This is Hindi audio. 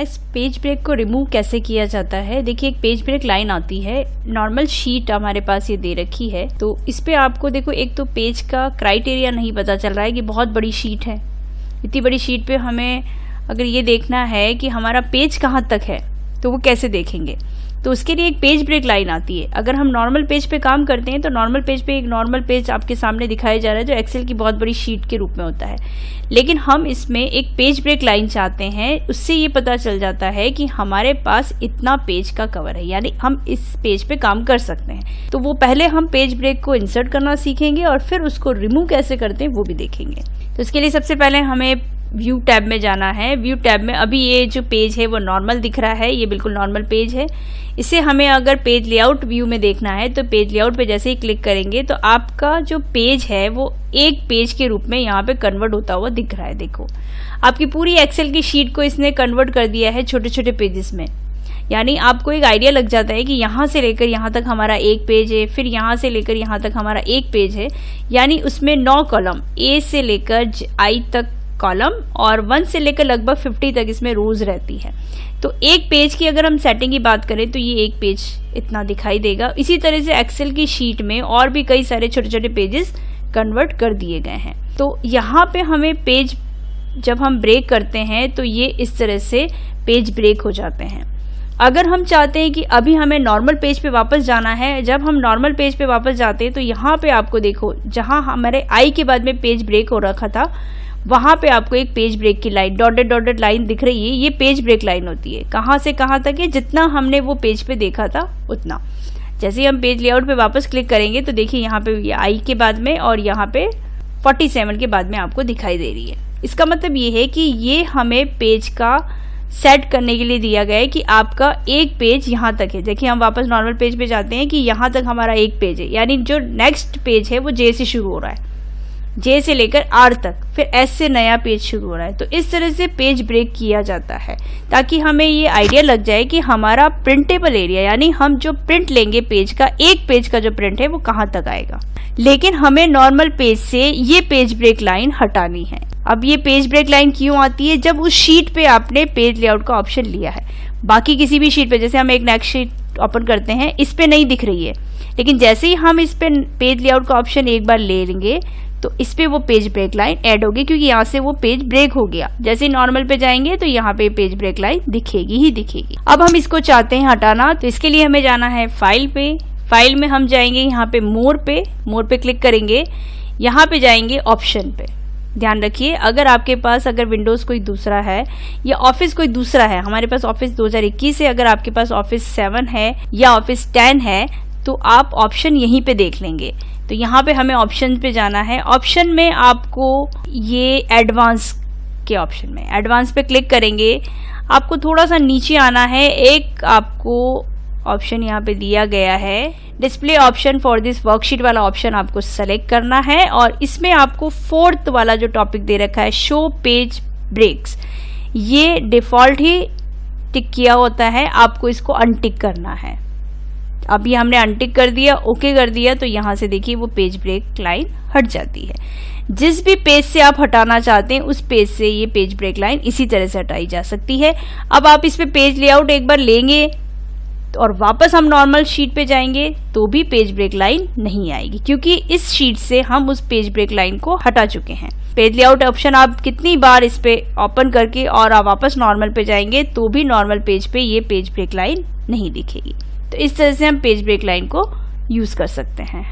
नेक्स्ट पेज ब्रेक को रिमूव कैसे किया जाता है। देखिए एक पेज ब्रेक लाइन आती है, नॉर्मल शीट हमारे पास ये दे रखी है, तो इस पे आपको देखो एक तो पेज का क्राइटेरिया नहीं पता चल रहा है कि बहुत बड़ी शीट है। इतनी बड़ी शीट पे हमें अगर ये देखना है कि हमारा पेज कहाँ तक है तो वो कैसे देखेंगे, तो उसके लिए एक पेज ब्रेक लाइन आती है। अगर हम नॉर्मल पेज पे काम करते हैं तो नॉर्मल पेज पे एक नॉर्मल पेज आपके सामने दिखाया जा रहा है जो एक्सेल की बहुत बड़ी शीट के रूप में होता है, लेकिन हम इसमें एक पेज ब्रेक लाइन चाहते हैं। उससे ये पता चल जाता है कि हमारे पास इतना पेज का कवर है, यानी हम इस पेज पे काम कर सकते हैं। तो वो पहले हम पेज ब्रेक को इंसर्ट करना सीखेंगे और फिर उसको रिमूव कैसे करते हैं वो भी देखेंगे। तो इसके लिए सबसे पहले हमें व्यू टैब में जाना है। व्यू टैब में अभी ये जो पेज है वो नॉर्मल दिख रहा है, ये बिल्कुल नॉर्मल पेज है। इसे हमें अगर पेज लेआउट व्यू में देखना है तो पेज लेआउट पे जैसे ही क्लिक करेंगे तो आपका जो पेज है वो एक पेज के रूप में यहाँ पे कन्वर्ट होता हुआ दिख रहा है। देखो आपकी पूरी एक्सेल की शीट को इसने कन्वर्ट कर दिया है छोटे छोटे पेजेस में, यानी आपको एक आइडिया लग जाता है कि यहाँ से लेकर यहाँ तक हमारा एक पेज है, फिर यहाँ से लेकर यहाँ तक हमारा एक पेज है, यानी उसमें 9 कॉलम, ए से लेकर आई तक कॉलम और 1 से लेकर लगभग 50 तक इसमें रोज रहती है। तो एक पेज की अगर हम सेटिंग की बात करें तो ये एक पेज इतना दिखाई देगा। इसी तरह से एक्सेल की शीट में और भी कई सारे छोटे छोटे पेजेस कन्वर्ट कर दिए गए हैं। तो यहाँ पे हमें पेज जब हम ब्रेक करते हैं तो ये इस तरह से पेज ब्रेक हो जाते हैं। अगर हम चाहते हैं कि अभी हमें नॉर्मल पेज पे वापस जाना है, जब हम नॉर्मल पेज पे वापस जाते हैं तो यहाँ पे आपको देखो जहाँ हमारे आई के बाद में पेज ब्रेक हो रखा था वहां पे आपको एक पेज ब्रेक की लाइन डॉटेड लाइन दिख रही है। ये पेज ब्रेक लाइन होती है। कहाँ से कहाँ तक है, जितना हमने वो पेज पे देखा था उतना। जैसे ही हम पेज लेआउट पे वापस क्लिक करेंगे तो देखिए यहाँ पे ये आई के बाद में और यहाँ पे 47 के बाद में आपको दिखाई दे रही है। इसका मतलब ये है कि ये हमें पेज का सेट करने के लिए दिया गया है कि आपका एक पेज यहाँ तक है। देखिए हम वापस नॉर्मल पेज पे जाते हैं कि यहाँ तक हमारा एक पेज है, यानी जो नेक्स्ट पेज है वो जे से शुरू हो रहा है, जे से लेकर आर तक, फिर एस से नया पेज शुरू हो रहा है। तो इस तरह से पेज ब्रेक किया जाता है ताकि हमें ये आइडिया लग जाए कि हमारा प्रिंटेबल एरिया, यानी हम जो प्रिंट लेंगे पेज का, एक पेज का जो प्रिंट है वो कहाँ तक आएगा। लेकिन हमें नॉर्मल पेज से ये पेज ब्रेक लाइन हटानी है। अब ये पेज ब्रेक लाइन क्यों आती है, जब उस शीट पे आपने पेज लेआउट का ऑप्शन लिया है। बाकी किसी भी शीट पे, जैसे हम एक नेक्स्ट शीट ओपन करते हैं, इस पे नहीं दिख रही है, लेकिन जैसे ही हम इस पे पेज लेआउट का ऑप्शन एक बार ले लेंगे तो इस पे वो पेज ब्रेक लाइन ऐड होगी, क्योंकि यहाँ से वो पेज ब्रेक हो गया। जैसे ही नॉर्मल पे जाएंगे तो यहाँ पे पेज ब्रेक लाइन दिखेगी ही दिखेगी। अब हम इसको चाहते हैं हटाना, तो इसके लिए हमें जाना है फाइल पे। फाइल में हम जाएंगे यहाँ पे मोर पे क्लिक करेंगे, यहाँ पे जाएंगे ऑप्शन पे। ध्यान रखिए अगर विंडोज कोई दूसरा है या ऑफिस कोई दूसरा है, हमारे पास ऑफिस 2021 है, अगर आपके पास ऑफिस 7 है या ऑफिस 10 है तो आप ऑप्शन यहीं पे देख लेंगे। तो यहाँ पे हमें ऑप्शन पे जाना है। ऑप्शन में आपको ये एडवांस के ऑप्शन में एडवांस पे क्लिक करेंगे, आपको थोड़ा सा नीचे आना है। एक आपको ऑप्शन यहाँ पे दिया गया है display option for this worksheet वाला ऑप्शन आपको सेलेक्ट करना है और इसमें आपको 4th वाला जो टॉपिक दे रखा है शो पेज ब्रेक्स, ये डिफॉल्ट ही टिक किया होता है, आपको इसको अनटिक करना है। अभी हमने अनटिक कर दिया, ओके कर दिया, तो यहाँ से देखिए वो पेज ब्रेक लाइन हट जाती है। जिस भी पेज से आप हटाना चाहते हैं उस पेज से ये पेज ब्रेक लाइन इसी तरह से हटाई जा सकती है। अब आप इस पे पेज लेआउट एक बार लेंगे और वापस हम नॉर्मल शीट पे जाएंगे तो भी पेज ब्रेक लाइन नहीं आएगी, क्योंकि इस शीट से हम उस पेज ब्रेक लाइन को हटा चुके हैं। पेज लेआउट ऑप्शन आप कितनी बार इस पे ओपन करके और आप वापस नॉर्मल पे जाएंगे तो भी नॉर्मल पेज पे ये पेज ब्रेक लाइन नहीं दिखेगी। तो इस तरह से हम पेज ब्रेक लाइन को यूज कर सकते हैं।